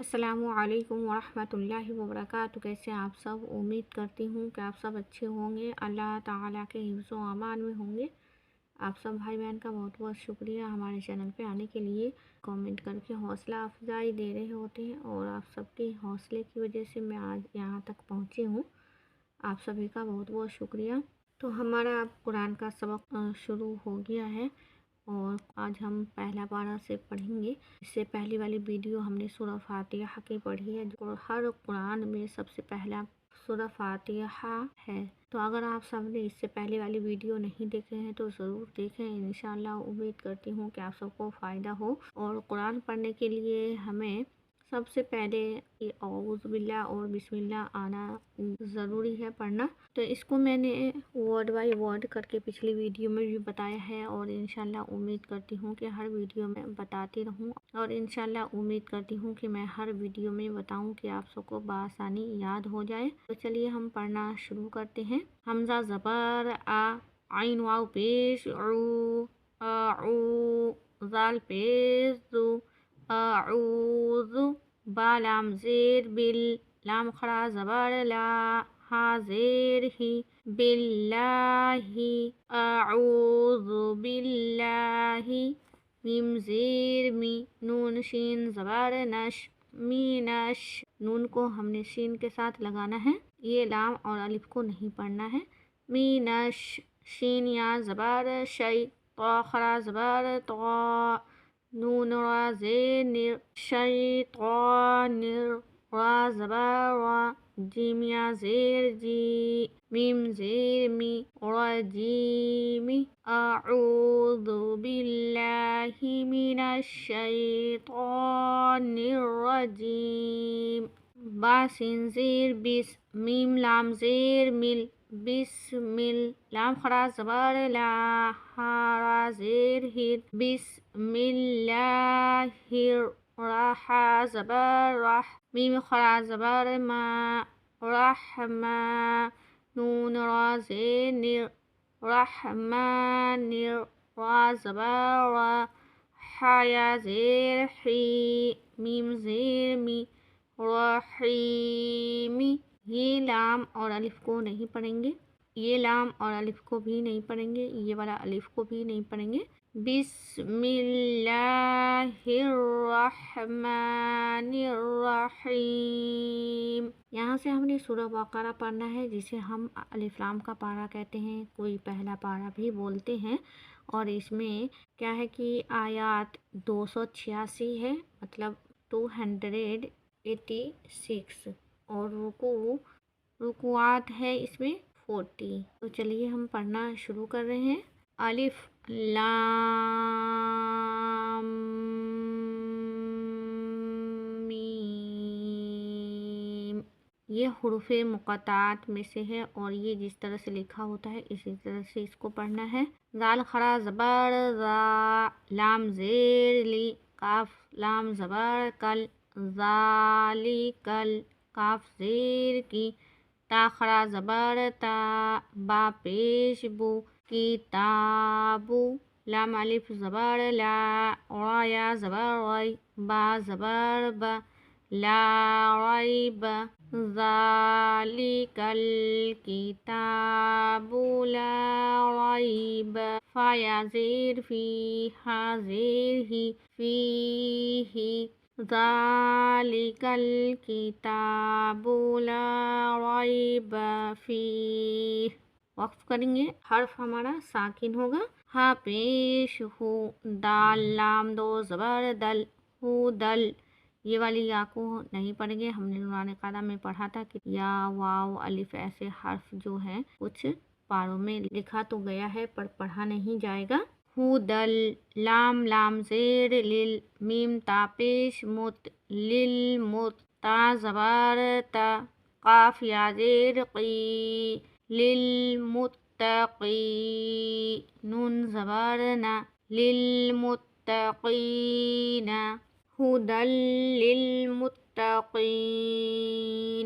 السلام علیکم ورحمۃ اللہ وبرکاتہ۔ کیسے آپ سب؟ امید کرتی ہوں کہ آپ سب اچھے ہوں گے، اللہ تعالیٰ کے حفظ و امان میں ہوں گے۔ آپ سب بھائی بہن کا بہت بہت شکریہ ہمارے چینل پہ آنے کے لیے، کامنٹ کر کے حوصلہ افزائی دے رہے ہوتے ہیں، اور آپ سب کے حوصلے کی وجہ سے میں آج یہاں تک پہنچی ہوں۔ آپ سبھی کا بہت بہت شکریہ۔ تو ہمارا اب قرآن کا سبق شروع ہو گیا ہے، اور آج ہم پہلا پارہ سے پڑھیں گے۔ اس سے پہلی والی ویڈیو ہم نے سورہ فاتحہ کی پڑھی ہے، جو ہر قرآن میں سب سے پہلا سورہ فاتحہ ہے۔ تو اگر آپ سب نے اس سے پہلی والی ویڈیو نہیں دیکھے ہیں تو ضرور دیکھیں، انشاءاللہ امید کرتی ہوں کہ آپ سب کو فائدہ ہو۔ اور قرآن پڑھنے کے لیے ہمیں سب سے پہلے اعوذ باللہ اور بسم اللہ آنا ضروری ہے پڑھنا۔ تو اس کو میں نے ورڈ بائی ورڈ کر کے پچھلی ویڈیو میں بھی بتایا ہے، اور انشاءاللہ امید کرتی ہوں کہ ہر ویڈیو میں بتاتی رہوں، اور انشاءاللہ امید کرتی ہوں کہ میں ہر ویڈیو میں بتاؤں کہ آپ سب کو بآسانی یاد ہو جائے۔ تو چلیے ہم پڑھنا شروع کرتے ہیں۔ حمزہ زبر آ، عین واو پیش عو، اعو، زال پیش زو، اعوذ، با لام زیر بل، لام کھڑا زبر لا، ہا زیر ہی، باللہ، اعوذ باللہ، میم زیر می، نون شین زبر نش، مینش، نون کو ہم نے شین کے ساتھ لگانا ہے، یہ لام اور الف کو نہیں پڑھنا ہے۔ مینش، شین یا زبر شی، طا کھڑا زبر طا، نون را زیر نر، شیطانر، را زبر را، جیم یا زیر جی، میم زیر می، رجیم، اعوذ باللہ من الشیطان الرجیم، با سین زیر بس، میم لام زیر مل، بسمل، لام کھڑا زبر لا، ہا را زیر ہر، بسم اللہ، رحا زبر رح، میم کھڑا زبر ما، رحما، نون را زیر نر، رحمانر، را زبر را، حیا زیر حی، میم زیر می، رحیمی، یہ لام اور الف کو نہیں پڑھیں گے، یہ لام اور الف کو بھی نہیں پڑھیں گے، یہ والا الف کو بھی نہیں پڑھیں گے۔ بسم اللہ الرحمن الرحیم، یہاں سے ہم نے سورہ بقرہ پڑھنا ہے، جسے ہم الف لام کا پارہ کہتے ہیں، کوئی پہلا پارہ بھی بولتے ہیں، اور اس میں کیا ہے کہ آیات 286 ہے، مطلب 286، اور رکوعات ہے اس میں 40۔ تو چلیے ہم پڑھنا شروع کر رہے ہیں۔ الف لام میم، یہ حروف مقطعات میں سے ہے، اور یہ جس طرح سے لکھا ہوتا ہے اسی طرح سے اس کو پڑھنا ہے۔ زال کھڑا زبر زا، لام زیر لی، کاف لام زبر کل، ذالکل، کاف زیر کی، تا کھڑا زبر تا، با پیش بو، کتابو، لام الف زبر لا، را یا زبر ری، با زبر با، لا ریب، ذالک الکتاب لا ریب، فا یا زیر فی، ہا زیر ہی، فیہ، ذالک الکتاب لا ریب فیہ۔ وقف کریں گے، حرف ہمارا ساکن ہوگا۔ ہا پیش ہو، دال لام دو زبر دل، ہو دل، یہ والی یا کو نہیں پڑھیں گے، ہم نے نورانی قاعدہ میں پڑھا تھا کہ یا واو الف ایسے حرف جو ہیں کچھ پاروں میں لکھا تو گیا ہے پر پڑھا نہیں جائے گا۔ ہو دل، لام لام زیر لل، میم تا پیش مت، للمت، تا زبر تا، قاف یا زیر قی، للمتقی، نون زبر نا، للمتقین، ہدی للمتقین،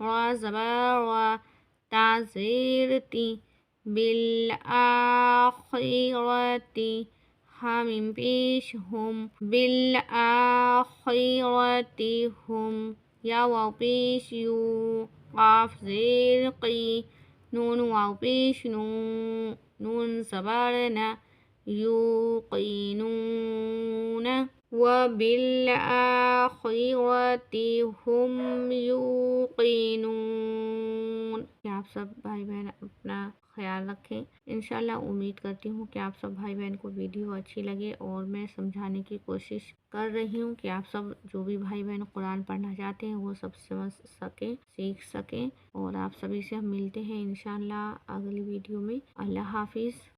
را زبر را تا زیر تی بالآخرة حامیم پیش هم بالآخرة هم یا واو پیش یو قاف زیر قی نون واو پیش نو نون زبر نا یوقنون وبالآخرة هم یوقنون۔ کہ آپ سب بھائی بہن اپنا خیال رکھیں۔ انشاءاللہ امید کرتی ہوں کہ آپ سب بھائی بہن کو ویڈیو اچھی لگے، اور میں سمجھانے کی کوشش کر رہی ہوں کہ آپ سب جو بھی بھائی بہن قرآن پڑھنا چاہتے ہیں وہ سب سمجھ سکیں، سیکھ سکیں، اور آپ سبھی سے ہم ملتے ہیں انشاءاللہ اگلی ویڈیو میں۔ اللہ حافظ۔